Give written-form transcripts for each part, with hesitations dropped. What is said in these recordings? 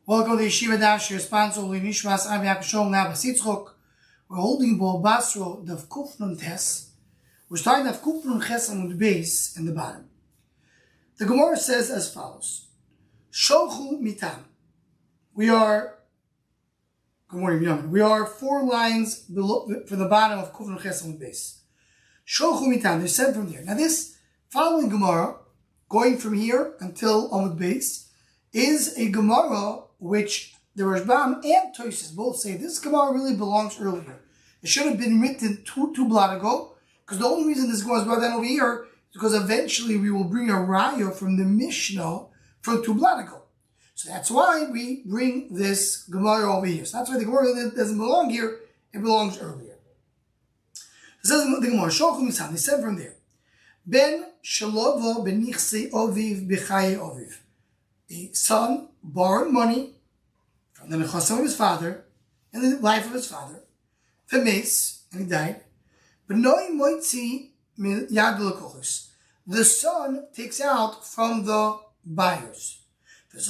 Welcome to Yeshiva Dash, your sponsor, Nishmas Aviak Shom Nabas Yitzchok. We're holding Basra, the Kufnun Tes. We're starting Daf Kufnun Ches on the base in the bottom. The Gemara says as follows: Shochu mitam. We are, good morning, Yaman. We are 4 lines below from the bottom of Kufnun Ches on the base. Shochu mitam. They're said from there. Now this following Gemara, going from here until Amud base, is a Gemara which the Rashbam and Tosfos both say this Gemara really belongs earlier. It should have been written two blot ago, because the only reason this Gemara is brought down over here is because eventually we will bring a raya from the Mishnah from 2 blot ago. So that's why we bring this Gemara over here. So that's why the Gemara doesn't belong here, it belongs earlier. It says the Gemara, Shochu Misam, they said from there, Ben Shalova benichse oviv b'chaye oviv. The son borrowed money from the nechasim of his father in the life of his father, Femes, and he died. But noi moitzi yad lekochos. The son takes out from the buyers. Now,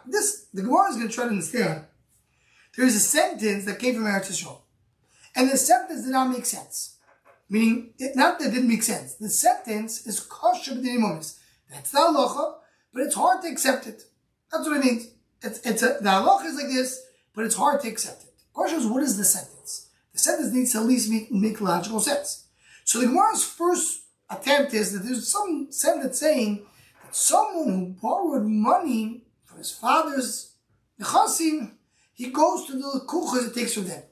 this the Gemara is going to try to understand. There is a sentence that came from Eretz Yisrael, and the sentence did not make sense. Meaning, not that it didn't make sense. The sentence is kosher b'dinei momis. That's the halacha, but it's hard to accept it. That's what it means. The halacha is like this, but it's hard to accept it. The question is, what is the sentence? The sentence needs to at least make logical sense. So the Gemara's first attempt is that there's some sentence saying that someone who borrowed money from his father's nechasim, he goes to the kuchas and takes from them.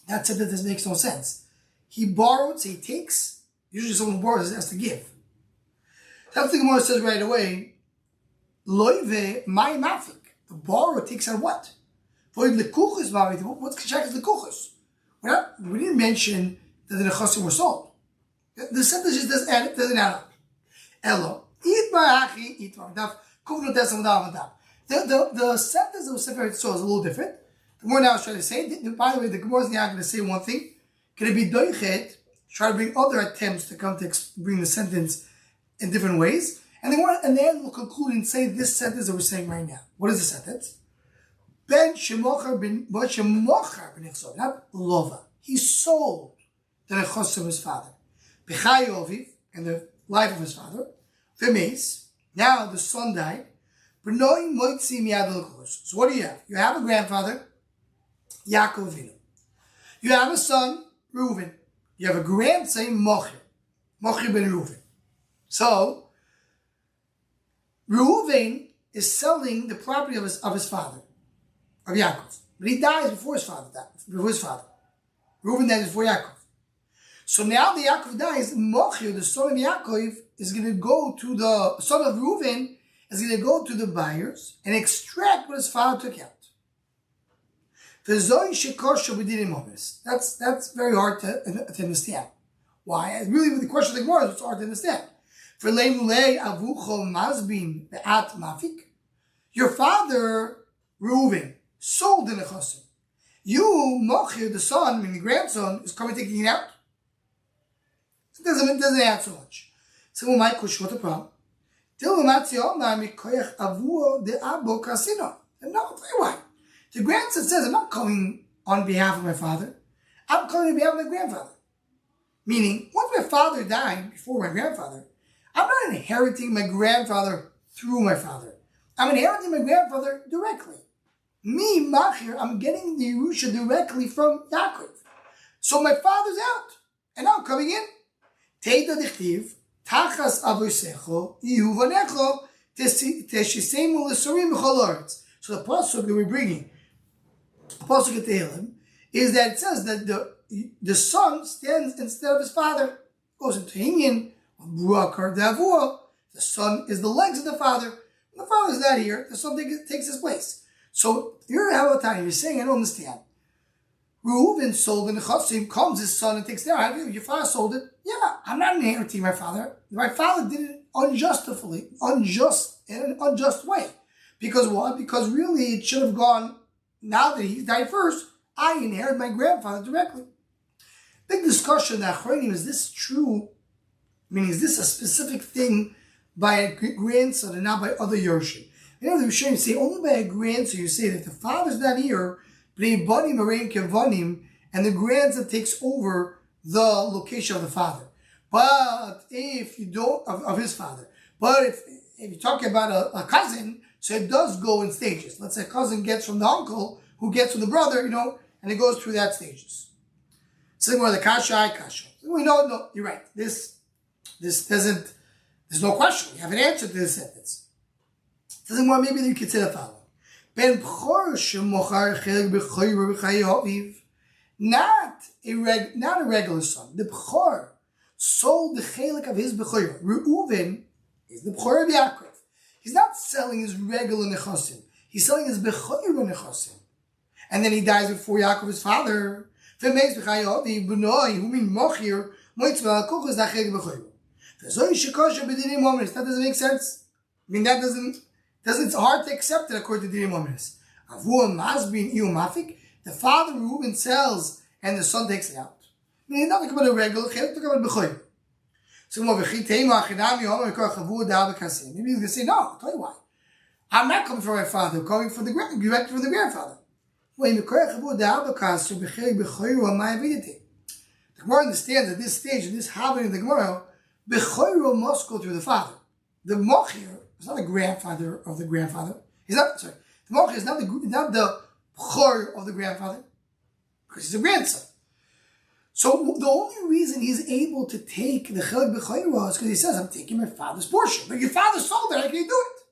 That sentence makes no sense. He borrowed, so he takes. Usually someone who borrows has to give. That's the Gemara says right away, Loive my mafik. The borrower takes out what? Void lekuchos mafik. What's kashak is lekuchos? We didn't mention that the nechasim were sold. The sentence just doesn't add up. Elo. Eat ba'achi, eat ba'adaf. Kufnu tesam da'avadaf. The sentence that was separated so is a little different. The Gemara now is trying to say, by the way, the Gemara is not going to say one thing. Can it be doichet? Try to bring other attempts to come to bring the sentence in different ways. And then we'll conclude and say this sentence that we're saying right now. What is the sentence? Ben shemochar ben nechsov, not lova. He sold the nechos of his father. B'chay oviv, in the life of his father. V'meis, now the son died. B'noi moitzi miyad l'kochos. So what do you have? You have a grandfather, Yaakov Avinu. You have a son, Reuven. You have a grandson, Mochir ben Reuven. So, Reuven is selling the property of his father, of Yaakov. But he dies before his father Reuven dies before Yaakov. So now that Yaakov dies, Mochir, the son of Yaakov, is going to go to the son of Reuven, is going to go to the buyers and extract what his father took out. That's very hard to understand. Why? Really, with the question of the Gemara, it's hard to understand. Your father, Reuven, sold the nechasim. You, Mochir, the son, meaning the grandson, is coming taking it out. It doesn't add so much. So, my question, what's the problem? No, I'll tell you why. The grandson says, I'm not coming on behalf of my father. I'm coming on behalf of my grandfather. Meaning, once my father died, before my grandfather, I'm not inheriting my grandfather through my father. I'm inheriting my grandfather directly. Me, Machir, I'm getting the Yerusha directly from Yaakov. So my father's out, and now I'm coming in. Teida dichtiv, tachas avosecho, ihu vanecho, teshisemu lesorim b'chol haaretz. So the pasuk that we're bringing, the pasuk at Tehillim, is that it says that the son stands instead of his father. Goes into Hinyan, the son is the legs of the father. When the father is not here, the son takes his place. So you're saying, I don't understand. Reuven sold the nechasim, comes his son and takes it out. Your father sold it. Yeah, I'm not inheriting my father. My father did it in an unjust way. Because what? Because really it should have gone, now that he died first, I inherit my grandfather directly. Big discussion that is this true? Meaning, is this a specific thing by a grandson and not by other Yorshim. You know, the Rishonim say only by a grandson. You say that if the father's not here, and the grandson takes over the location of the father. But if you don't, of his father. But if you're talking about a cousin, so it does go in stages. Let's say a cousin gets from the uncle, who gets from the brother, and it goes through that stages. Same with the kasha. We know, no, you're right. This doesn't, there's no question. You have an answer to this sentence. Doesn't more, maybe you could say the following. Ben b'chor shemochar chelik b'choyro b'chayi aviv. Not a regular son. The b'chor sold the chelik of his b'choyro. Reuven is the b'chor of Yaakov. He's not selling his regular nechosim. He's selling his b'choyro nechosim. And then he dies before Yaakov, his father. V'meis b'chayi aviv b'noi hu min mochir moitz v'alkuch is that chelik b'choyro. V'zoi shekosha b'dinim omris. That doesn't make sense. I mean, it's hard to accept it according to Dinim Omris. Avur Masbin Iu Mafik, the father Reuben sells and the son takes it out. I mean, not talking about a regular, talking about B'choy. So more V'chitema Achinami Omer Kor Chavur Da'al B'kasim. Maybe you can say, no, I'll tell you why. I'm not coming from my father, I'm coming from directly from the grandfather. When the Kor Chavur Da'al B'kasim B'chei B'choy Ramai Avidite. The Gemara understands at this stage, in this habit in the Gemara, B'choy must go through the father. The Mochir is not the grandfather of the grandfather. The Mochir is not the B'chor of the grandfather, because he's a grandson. So the only reason he's able to take the Chelik B'chor is because he says, I'm taking my father's portion. But your father sold it, how can you do it?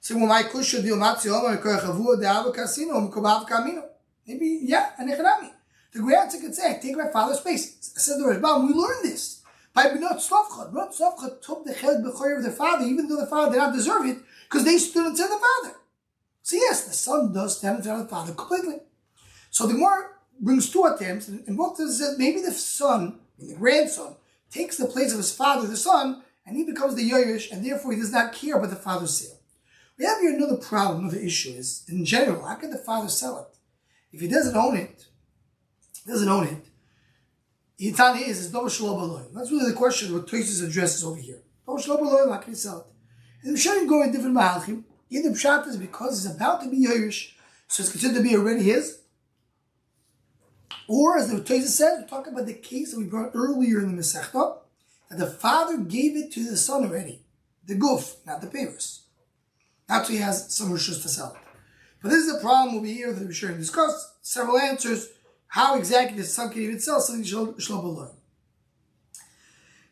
So when my kusha deal matzi omer koyachavur de'ava kasino mkubav kamino. Maybe, yeah, and echanami. The grandson could say, I take my father's space. I said the Rashbam, we learned this. By B'not Tzlofcha. B'not Tzlofcha took the Chelik B'choyer of their father, even though the father did not deserve it, because they stood in front of the father. So yes, the son does stand in front of the father completely. So the Gemara brings two attempts, and both says maybe the son, the grandson, takes the place of his father, the son, and he becomes the Yoyish, and therefore he does not care about the father's sale. We have here another problem, another issue is, in general, how can the father sell it? If he doesn't own it, Yitan is no shlo b'loim. That's really the question what Tosis addresses over here. No shlo b'loim, how can he sell it? And the Pshat go in different mahalchim. Either Pshat is because he's about to be Yerush, so it's considered to be already his. Or, as the Tosis says, we're talking about the case that we brought earlier in the Masechta, that the father gave it to the son already. The guf, not the payers. Not so he has some rishus to sell it. But this is the problem over here that we're sure to discuss. Several answers. How exactly the son can even sell something shlo b'loim?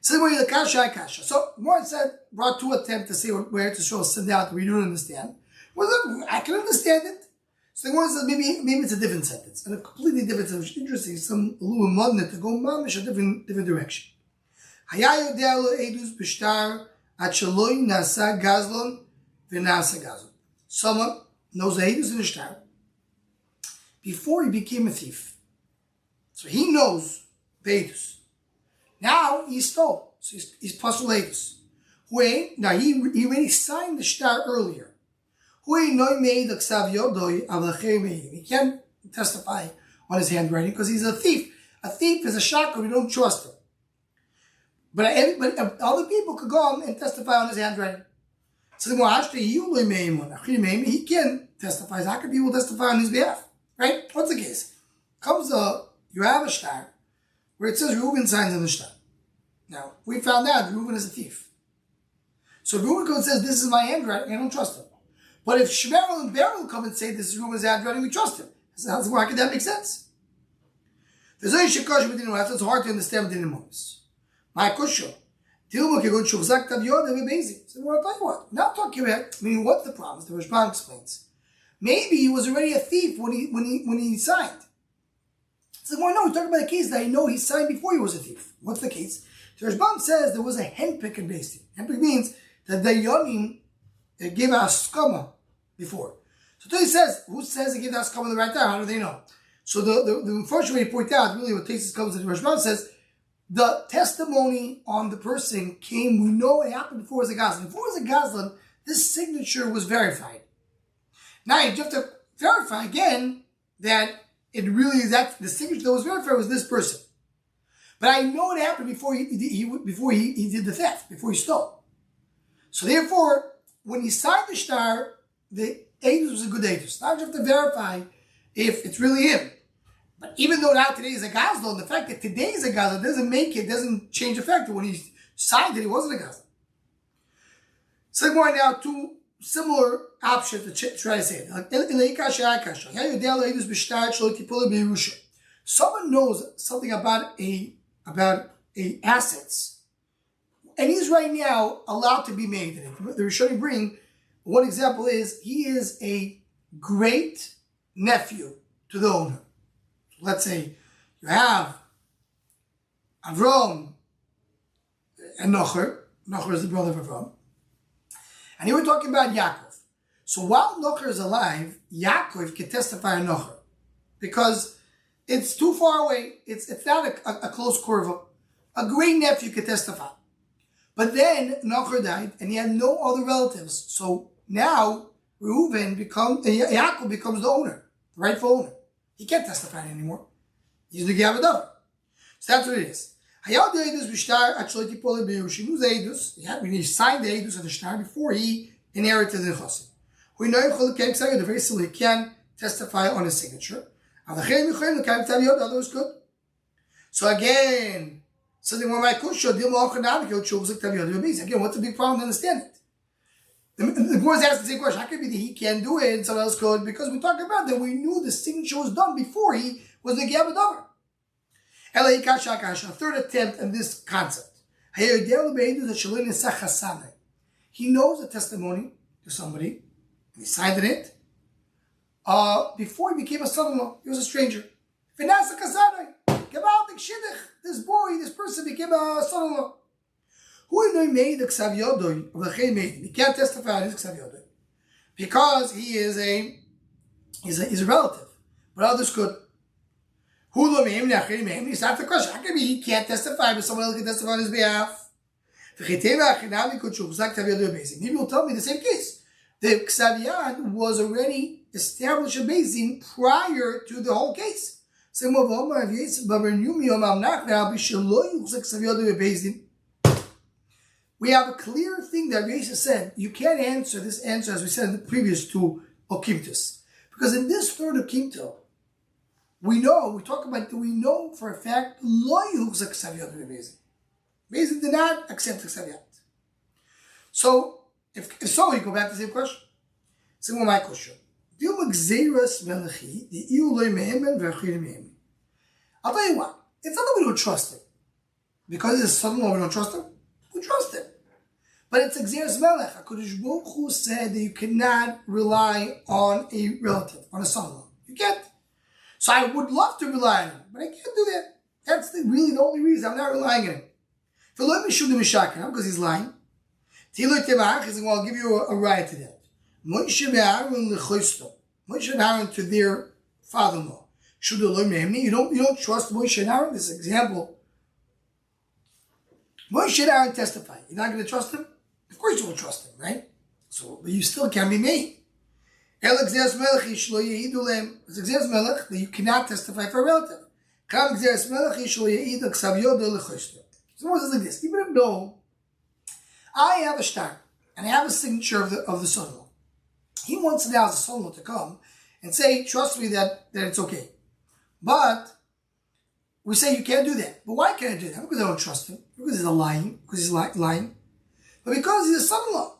So the kasha. So Moritz said, brought two attempts to say where to show send out we don't understand. Well, look, I can understand it. So the Moritz says maybe it's a different sentence, and a completely different sentence. Interesting, some little modern to go mamish a different direction. Hayayu de'alo edus b'shtar at shaloi nasa gazlon v'nasa gazlon. Someone knows the edus in the shtar before he became a thief. So he knows Vetus. Now he stole. So he's pasul Vetus. Now he already signed the shtar earlier. He can't testify on his handwriting because he's a thief. A thief is a shakar, we don't trust him. But other people could go on and testify on his handwriting. So he can testify. How can people testify on his behalf? Right? What's the case? You have a shtar where it says Reuben signs on the shtar. Now, we found out Reuben is a thief. So if Reuben says, this is my handwriting, I don't trust him. But if Shmerel and Beryl come and say, this is Reuben's handwriting, we trust him. So how can that make sense? There's only shikosh within the it's hard to understand within the moments. My kusho. Tilma kegun shuvzak tav yoda v'bezi. So I'll tell you what. Now talking about, meaning what's the problem? The Rashbam explains. Maybe he was already a thief when he signed. So no, we're talking about a case that I know he signed before he was a thief. What's the case? The Rashbam says there was a handpick in Beis Din. Handpick means that the Yonim gave a skama before. So he says, who says he gave that skama the right time? How do they know? So the unfortunate way to point out, really what Tosis comes to the Rashbam says, the testimony on the person came, we know it happened before it was a Gazlan. Before it was a Gazlan, this signature was verified. Now you have to verify again that it really is that the signature that was verified was this person. But I know it happened before he did the theft, before he stole. So therefore, when he signed the shtar, the edus was a good edus. Now you have to verify if it's really him. But even though now today is a gazlo, the fact that today is a gazlo doesn't change the fact that when he signed it, he wasn't a gazlo. So more now two similar options to try to say it. Someone knows something about a assets, and he's right now allowed to be made. The Rishonim bring one example is he is a great nephew to the owner. Let's say you have Avram and Nocher. Nocher is the brother of Avram. And here we're talking about Yaakov. So while Nocher is alive, Yaakov can testify on Nocher. Because it's too far away. It's not a close curve. A great nephew could testify. But then Nocher died and he had no other relatives. So now Yaakov becomes the owner, the rightful owner. He can't testify anymore. He's the Gavadav. So that's what it is. When he signed the Eidus of the Shtar before he inherited the Chosim. We know the very simple, he can testify on his signature. Others could. So again, something more like again, what's the big problem to understand it? The boys asked the same question. How could it be that he can't do it and someone else could? Because we talked about that we knew the signature was done before he was the Gavadavar. A third attempt at this concept. He knows the testimony to somebody, and he signed it before he became a son-in-law. He was a stranger. This boy, this person became a son-in-law. He can't testify on his ksav yodoi because he's a relative, but others could. He's not the question. How can he can't testify, but someone else can testify on his behalf? Maybe you'll tell me the same case. The ksav yad was already established in Beis prior to the whole case. We have a clear thing that Yeshiva said. You can't answer this answer as we said in the previous two Okimtus. Because in this third Okimto, we know for a fact, Beis did not accept the Ksaviyat. So, if so, you go back to the same question. Same my question. I'll tell you what, it's not that we don't trust him. Because he's a son-in-law, we don't trust him. We trust him. But it's Xeris Melech. HaKadosh Baruch Hu said that you cannot rely on a relative, on a son-in-law. You can't. So I would love to rely on him, but I can't do that. That's really the only reason I'm not relying on him. Because he's lying. I'll give you a right to that. Moshe and Aaron to their father-in-law. You don't trust Moshe and Aaron? This example. Moshe and Aaron testify. You're not going to trust him? Of course you will trust him, right? So, but you still can be made. It's that you cannot testify for a relative. So what is like this? Even though I have a shtar and I have a signature of the son-in-law, he wants now as a son-in-law to come and say, trust me that it's okay. But we say you can't do that. But why can't I do that? Because I don't trust him. Because he's lying. Because he's lying. But because he's a son-in-law.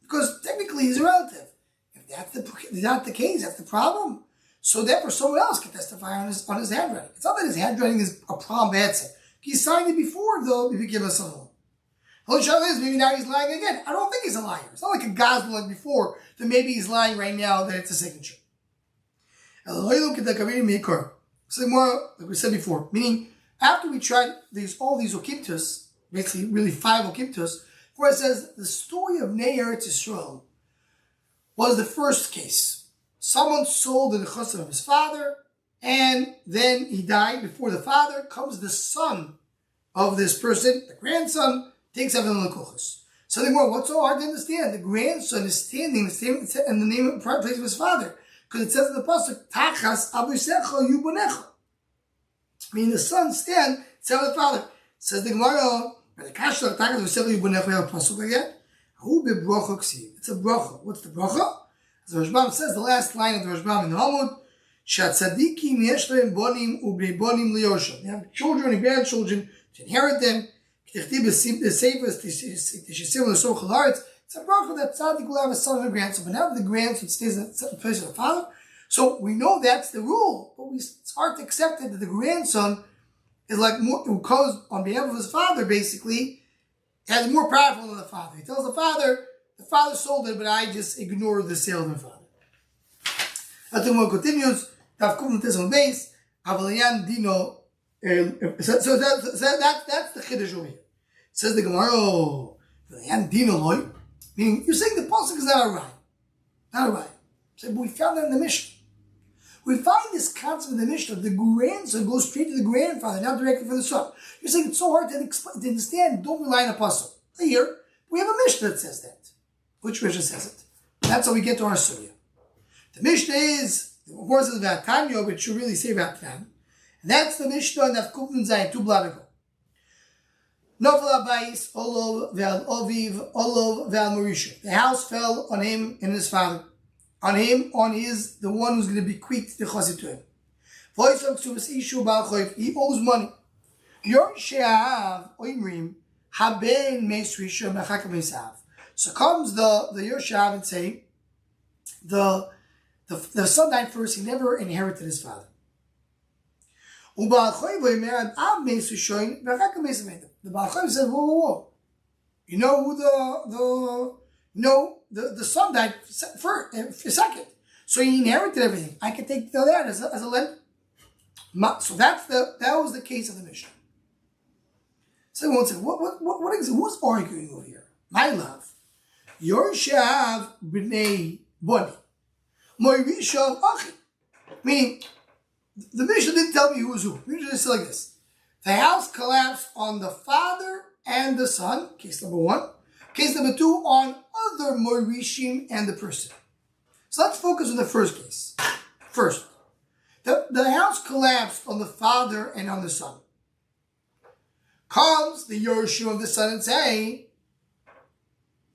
Because technically he's a relative. If that's not the case, that's the problem. So therefore someone else can testify on his handwriting. It's not that his handwriting is a problem answer. He signed it before though he became a son-in-law. The only trouble is maybe now he's lying again. I don't think he's a liar. It's not like a gospel like before that maybe he's lying right now that it's a signature. So more, like we said before, meaning after we tried all these okimtus, basically really 5 okimtus, where it says the story of Nei Eretz Yisrael was the first case. Someone sold the nechusim of his father, and then he died. Before the father comes the son of this person, the grandson, takes everything in the kochos. Something more, what's so hard to understand? The grandson is standing in the name of place of his father. Because it says in the pasuk, Tachas abusecha yubonecha. Meaning the son stand, tell the father. Says the Gemara, the Kasher Tachas abusecha yubonecha, we have a pasuk like that. It's a bracha. What's the bracha? As the Rashbam says, the last line of the Rashbam in the Talmud, Shatzadikim yeshleim bonim u'bnei bonim liyosha. They have children and grandchildren to inherit them. It's a bracha that tzaddik will have a son and a grandson. But now the grandson stays in the place of the father. So we know that's the rule, but it's hard to accept it that the grandson is like more, who goes on behalf of his father, basically, has more powerful than the father. He tells the father sold it, but I just ignored the sale of my father. As the one continues, Tavkum base, Avalian Dino. So that's the Chiddush over here. Says the Gemara, Avalian Dino loy, meaning you're saying the pasuk is not a right. Not a right. So, but we found that in the Mishnah. We find this concept in the Mishnah, the grandson goes straight to the grandfather, not directly for the son. You're saying it's so hard to understand, don't rely on a pasuk. Here, we have a Mishnah that says that. Which Mishnah says it? That's how we get to our Surya. The Mishnah is, of course, it's about Tanya, but should really say about Tan. And that's the Mishnah in Kufn Zayin, 2 blad ago. Novel Abayis, Olov, Vel Oviv, Olov, Vel Marisha. The house fell on him and his father. On him, the one who's going to bequeath the chassid to him. He owes money. So comes the Yeshiva and say, the son died first, he never inherited his father. The Baal Chayv said, whoa. You know who the son died first, second. So he inherited everything. I can take that as a lend. So that was the case of the Mishnah. So one said, what is it? Who's arguing over here? My love. Yorshav b'nei boni. Moirishav achi. Meaning, the Mishnah didn't tell me who was who. The Mishnah just said like this. The house collapsed on the father and the son, case number 1. Case number 2, on other Morishim and the person. So let's focus on the first case. First, the house collapsed on the father and on the son. Comes the Yerushim of the son and say,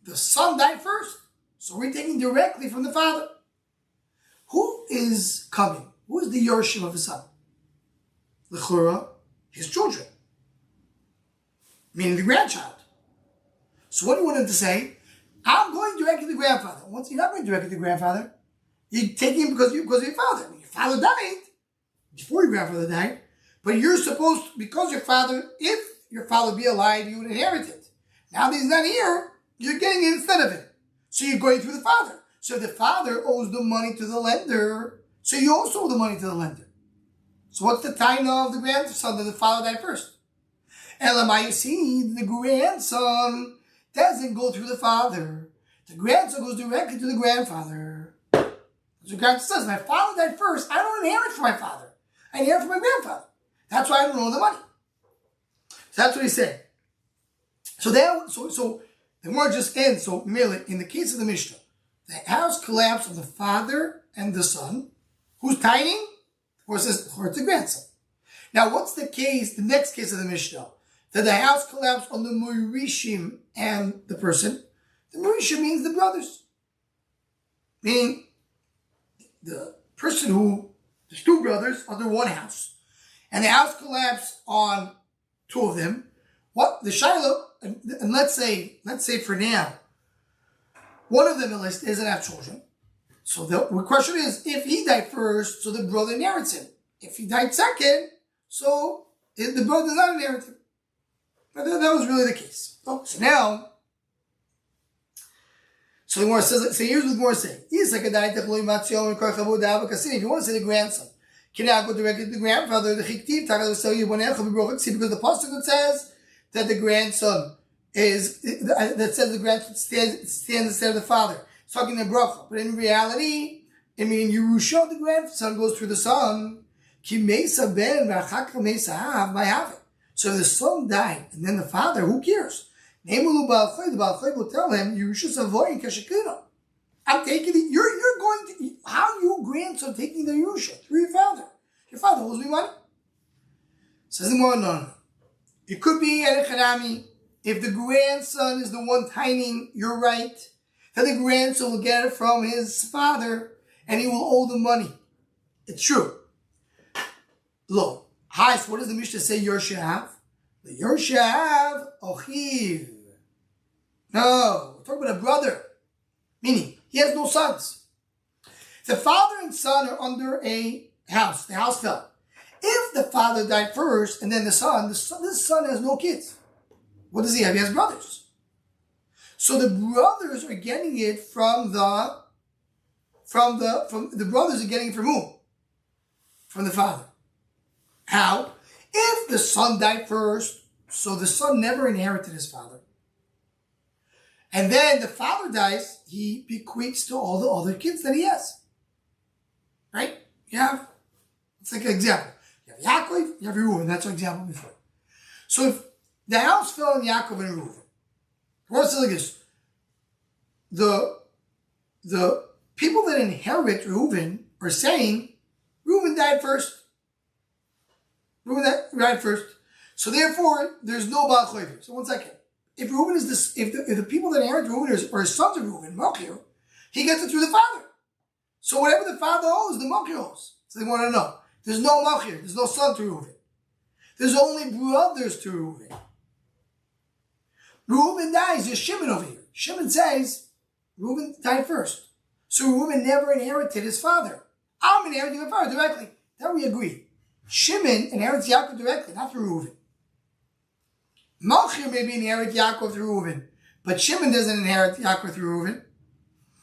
the son died first, so we're taking directly from the father. Who is coming? Who is the Yerushim of the son? L'chura, his children. Meaning the grandchild. So what do you want him to say? I'm going directly to the grandfather. Once you're not going directly to the grandfather, you're taking him because of your father. I mean, your father died before your grandfather died, but you're supposed to, because your father, if your father be alive, you would inherit it. Now that he's not here, you're getting it instead of him. So you're going through the father. So the father owes the money to the lender, so you also owe the money to the lender. So what's the time of the grandson that the father died first? Elamai, you see, the grandson doesn't go through the father. The grandson goes directly to the grandfather. So the grandson says, my father died first. I don't inherit from my father. I inherit from my grandfather. That's why I don't owe the money. So that's what he said. So the word just ends. So merely, in the case of the Mishnah, the house collapsed on the father and the son. Who's tithing? Of course, it's the grandson. Now, what's the next case of the Mishnah? That the house collapsed on the Morishim and the person. The Morishim means the brothers. Meaning, the person there's 2 brothers under one house. And the house collapsed on 2 of them. What? The Shiloh, and let's say for now, one of them at least doesn't have children. So the question is, if he died first, so the brother inherits him. If he died second, so the brother does not inherit him. But that was really the case. Oh, so now, so the Gemara says, so here's what the Gemara saying. If you want to say the grandson, cannot go directly to the grandfather, because the pasuk says that the grandson stands instead of the father. It's talking the bracha. But in reality, Yerusha, the grandson goes through the son. So the son died, and then the father, who cares? The Baal Chayv will tell him, I'm taking it, you're going to, how are you grandson taking the Yerusha through your father? Your father owes me money. Says the Gemara, no. It could be Erech Hanami, if the grandson is the one tining, you're right, then the grandson will get it from his father and he will owe the money. It's true. Look, hi, so what does the Mishnah say Yershav? The Yershav Ochiv. No, we're talking about a brother. Meaning, he has no sons. The father and son are under a house. The house fell. If the father died first and then the son has no kids. What does he have? He has brothers. So the brothers are getting it from the brothers are getting it from whom? From the father. How? If the son died first, so the son never inherited his father. And then the father dies, he bequeaths to all the other kids that he has. Right? It's like an example. You have Yaakov, you have Reuven. That's our example before. So if the house fell on Yaakov and Reuven, what's like this? The people that inherit Reuven are saying, Reuven died first. Reuven died first. So therefore, there's no Baal Choiver. So 1 second. If Reuven is this, if the people that inherit Reuven are sons of Reuven, Machir, he gets it through the father. So whatever the father owes, the Machir owes. So they want to know. There's no Machir. There's no son to Reuven. There's only brothers to Reuven. Reuven dies. There's Shimon over here. Shimon says, Reuven died first. So Reuven never inherited his father. I'm inheriting my father directly. That we agree. Shimon inherits Yaakov directly, not through Reuven. Machir maybe inherit Yaakov through Reuven, but Shimon doesn't inherit Yaakov through Reuven.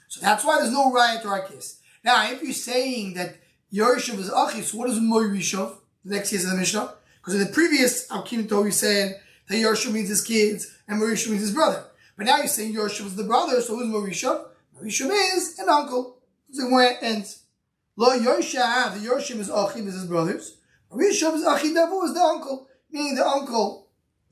So that's why there's no riot to our case. Now, if you're saying that Yershav is Achi, so what is Moirishav? The next case of the Mishnah? Because in the previous Alkin Torah, you said that Yershav means his kids and Moirishav means his brother. But now you're saying Yershav is the brother, so who's Moirishav? Moirishav is an uncle. So where it ends. Lo Yershav, the Yershav is Achi, is his brothers. Moirishav is Achi Davu, is the uncle. Meaning the uncle.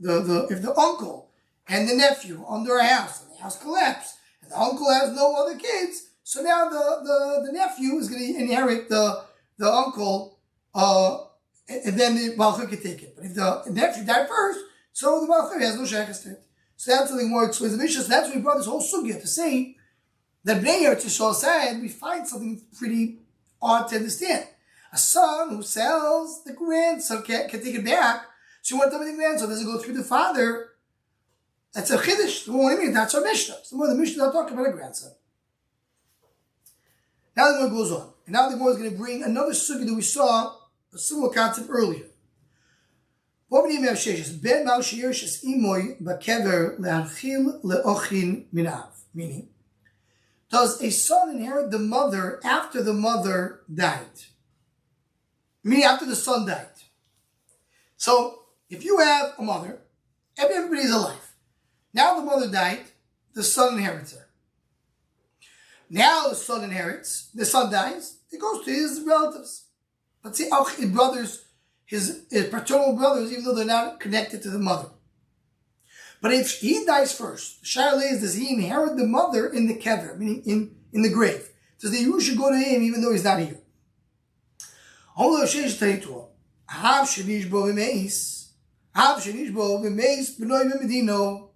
If the uncle and the nephew are under a house and the house collapsed and the uncle has no other kids, so now the nephew is going to inherit the uncle, and then the Balchuk can take it. But if the nephew died first, so the Balchuk has no shaykhs to it. So that's something more explains the Mishnah. So that's why we brought this whole sugya to say that Bnei Eretz Yisrael said we find something pretty odd to understand. A son who sells the grandson can take it back. So you want to tell me the grandson doesn't go through the father. That's a chiddush. What do you mean? That's our Mishnah. So the Mishnah not talking about a grandson. Now the Gemara goes on. And now the Gemara is going to bring another sugya that we saw, a similar concept earlier. Ben Mal Sheyirshas Imoy Bakever Le'anchil Le'ochin Minav. Meaning, does a son inherit the mother after the mother died? Meaning after the son died. So, if you have a mother, everybody's alive. Now the mother died, the son inherits her. Now the son inherits, the son dies, it goes to his relatives. Let's say his brothers, his paternal brothers, even though they're not connected to the mother. But if he dies first, the Shaila is, does he inherit the mother in the kever, meaning in the grave? Does the Yerusha go to him even though he's not here? Hav shenish bo v'meis b'noi v'medino.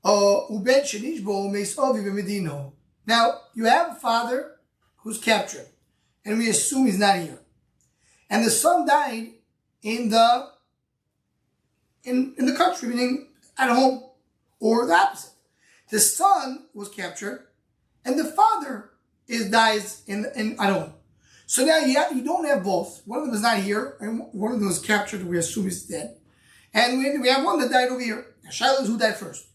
Uben shenish bo meis ovi v'medino. Now, you have a father who's captured, and we assume he's not here. And the son died in the country, meaning at home, or the opposite. The son was captured, and the father dies at home. So now you don't have both. One of them is not here, and one of them was captured, we assume he's dead. And we have one that died over here. Shaila is who died first.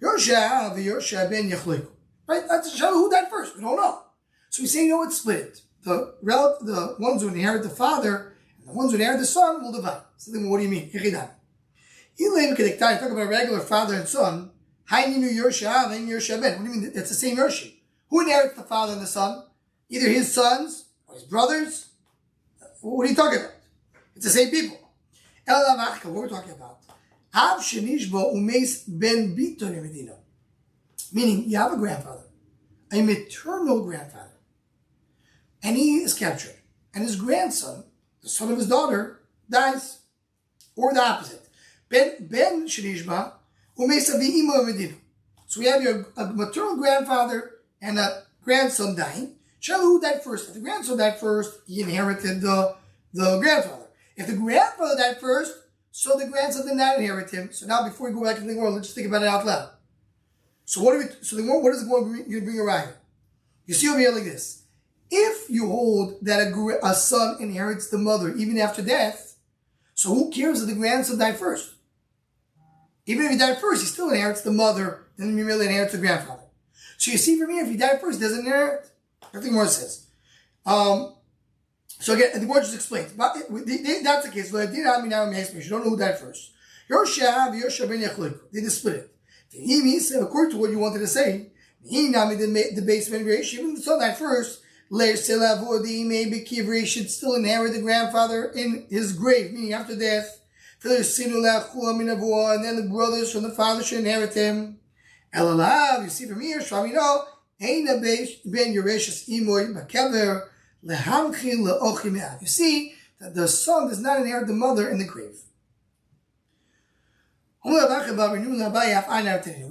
Yersha ben Yechleiku. Right? That's Shaila who died first. We don't know. So we say, it's split. The ones who inherit the father and the ones who inherit the son will divide. So then what do you mean? Talk about a regular father and son. What do you mean? It's the same Yershi. Who inherits the father and the son? Either his sons, his brothers. What are you talking about? It's the same people. What we're talking about. Meaning, you have a grandfather, a maternal grandfather, and he is captured. And his grandson, the son of his daughter, dies. Or the opposite. Ben Shenishba, So we have a maternal grandfather and a grandson dying. Who died first? If the grandson died first, he inherited the grandfather. If the grandfather died first, so the grandson did not inherit him. So now before we go back to the world, let's just think about it out loud. So what is the Gemara going to bring around? You see over here like this. If you hold that a son inherits the mother even after death, so who cares if the grandson died first? Even if he died first, he still inherits the mother, then he really inherits the grandfather. So you see from here, if he died first, he doesn't inherit. That's what the Gemara says. So again, the Gemara just explains. But that's the case. You don't know who died first. They just split it. According to what you wanted to say, the base of integration, even the son died first, he should still inherit the grandfather in his grave, meaning after death. And then the brothers from the father should inherit him. You see from here, you see that the son does not inherit the mother in the grave. We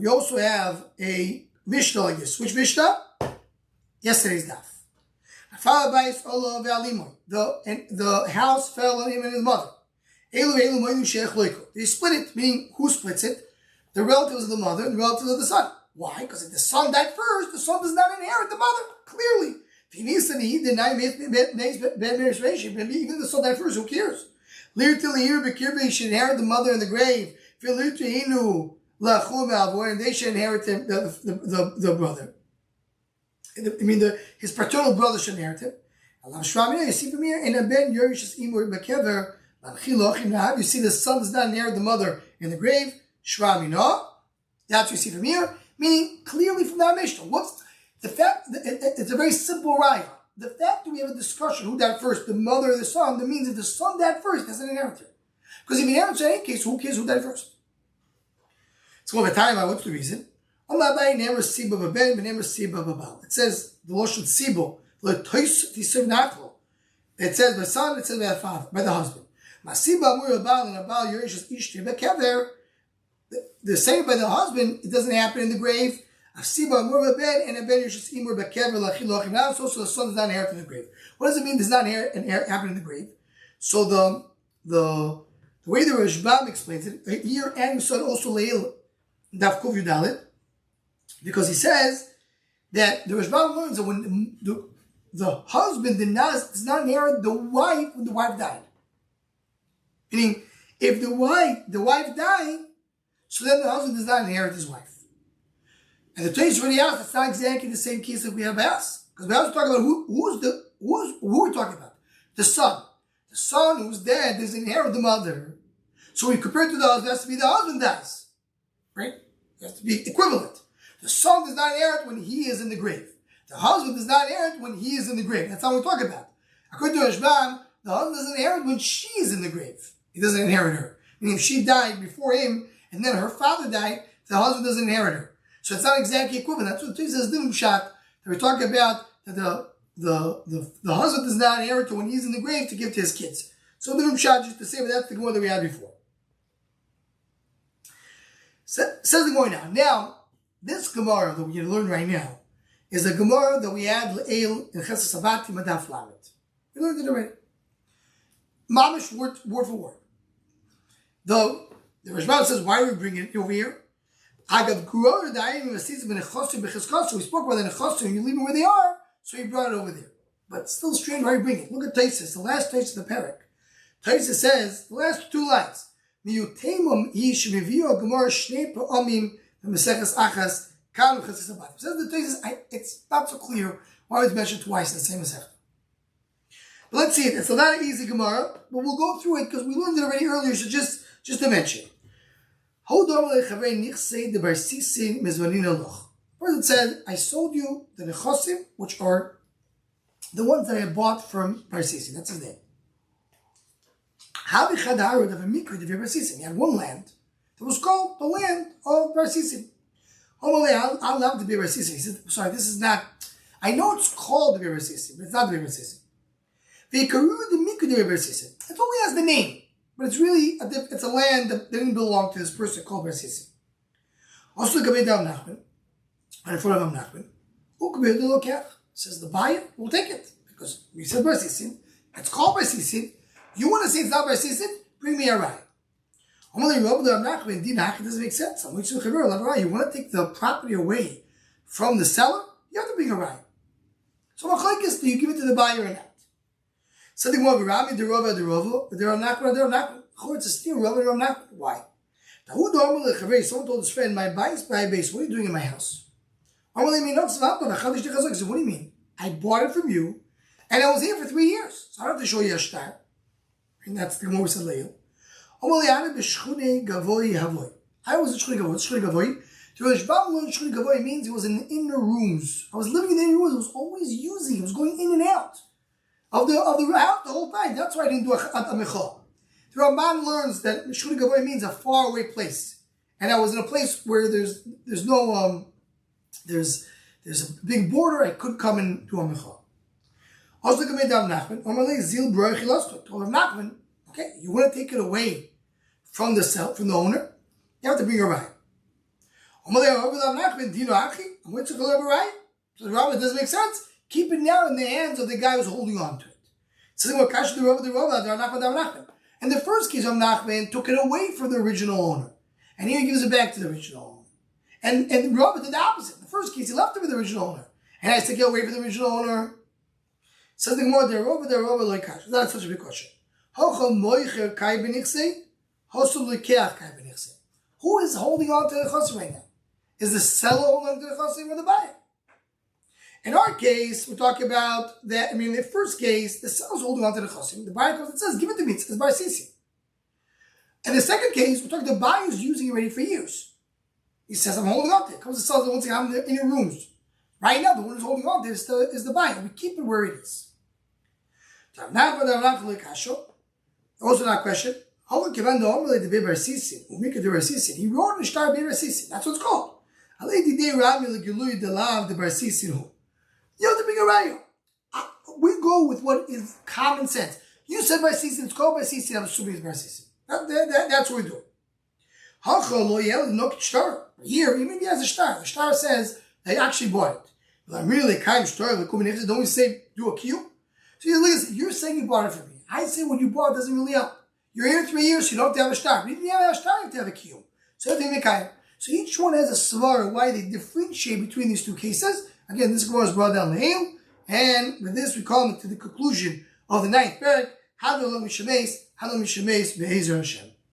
also have a Mishnah like this. Which Mishnah? Yesterday's daf. The house fell on him and his mother. They split it, meaning who splits it? The relatives of the mother and the relatives of the son. Why? Because if the son died first, the son does not inherit the mother. Clearly. Even the son died first, who cares? He should inherit the mother in the grave. And they should inherit the brother. His paternal brother should inherit him. You see from here, you see the son does not inherit the mother in the grave. Shramina. That's what you see from here. Meaning, clearly from that Mishnah. What's the fact? It's a very simple raya. The fact that we have a discussion who died first, the mother or the son, that means if the son died first, that's an inheritor. Because if he inherits in any case, who cares who died first? So over time, what's the reason? It says the Lashon Sibo. It says by son, it says by the father, by the husband. The same by the husband, it doesn't happen in the grave. Also the son does not inherit in the grave. What does it mean does not happen in the grave? So the way the Rashbam explains it, here and son also Leil Daf Kuv Yudalit, because he says that the Rashbam learns that when the husband does not inherit the wife when the wife died. Meaning, if the wife died, so then the husband does not inherit his wife. And the Torah already asked, that's not exactly the same case that we have Bas. Because we are talking about who we're talking about. The son. The son who's dead doesn't inherit the mother. So when compared to the husband, it has to be the husband dies. Right? It has to be equivalent. The son does not inherit when he is in the grave. The husband does not inherit when he is in the grave. That's how we're talking about. According to Rashbam, the husband doesn't inherit when she is in the grave. He doesn't inherit her. Meaning if she died before him, and then her father died, the husband doesn't inherit her. So it's not exactly equivalent. That's what the Torah says, Divum Shat, that we're talking about that the husband does not inherit her when he's in the grave to give to his kids. So Divum Shat, just to say, but that's the Gemara that we had before. Says the Gemara now. Now, this Gemara that we're going to learn right now is a Gemara that we had Le'el in Chesed Sabati Madaf Lamet. We learned it already. Mamish word for word. The Rashbam says, why are we bringing it over here? We spoke about the Nechasu, and you leave them where they are, so he brought it over there. But it's still strange why you bring it. Look at Taisus, the last Taisus of the Perek. Taisus says, the last two lines, says the Taisus, it's not so clear why it's mentioned twice in the same Masechta. But let's see it. It's not an easy Gemara, but we'll go through it because we learned it already earlier, so just to mention. First it said, I sold you the Nechosim, which are the ones that I bought from Barsisi. That's his name. He had one land that was called the land of Barsisi. I'll love the Bir Barsisi. He said, sorry, this is not, I know it's called the Bir Barsisi, but it's not the Bir Barsisi. It only has the name, but it's really it's a land that didn't belong to this person called Barsisi. Also, the Kabed Rav Nachman, and in front of Rav Nachman, Ukabed the Lokech, says the buyer will take it. Because we said Bar Sisin, it's called Bar Sisin. You want to say it's not Bar Sisin? Bring me a rye. Amalei Rav Nachman, it doesn't make sense. You want to take the property away from the seller? You have to bring a rye. So machlekes, do you give it to the buyer or not? So the more Rami, the Rav Nachman. It's a steal, Rav Nachman. Why? Someone told his friend, my base, what are you doing in my house? So what do you mean? I bought it from you, and I was here for 3 years. So I don't have to show you a star. And that's the Gemara said later. I was in Shchune Gavoy. The Rishbam learned Shchune Gavoy means it was in the inner rooms. I was living in the inner rooms. I was always using. I was going in and out of the house the whole time. That's why I didn't do a mecha. The Ramban learns that Shchune Gavoy means a faraway place, and I was in a place where there's a big border. I couldn't come and do a mecha. Also, Rav Nachman, told Rav Nachman, okay, you want to take it away from the owner, you have to bring a raya. So the Rav, it doesn't make sense. Keep it now in the hands of the guy who's holding on to it. So in the first case, Rav Nachman took it away from the original owner, and here he gives it back to the original owner. And Rav did the opposite. In the first case, he left it with the original owner, and I said, get away from the original owner. Something more there over like cash. That's such a big question. Who is holding on to the chassim right now? Is the seller holding on to the chassim or the buyer? In our case, we're talking about that. In the first case, the seller's holding on to the chassim. The buyer comes and says, give it to me. It says Bar Sisi. In the second case, we're talking the buyer's using it already for years. He says, I'm holding on to it. Comes the seller, once again, I'm in your rooms. Right now, the one who's holding on to it is the buyer. We keep it where it is. Also not question. He wrote in the Shtar Bar Sisi. That's what it's called. You have to bring a raya. We go with what is common sense. You said Bar Sisi, it's called Bar Sisi, I'm assuming it's Bar Sisi. That's what we do. Here, even if he has a shtar, the shtar says they actually bought it. But I'm really kind of shtar, don't we say do a kiyum? So you're saying you bought it from me. I say what you bought doesn't really help. You're here 3 years, so you don't have to have a shtar. But if you have a shtar, you have to have a kiyum. So you have to make a So each one has a svara why they differentiate between these two cases. Again, this Gemara is brought down the hill, and with this we come to the conclusion of the 9th parak. Hadol mishameis, Be'ezer Hashem.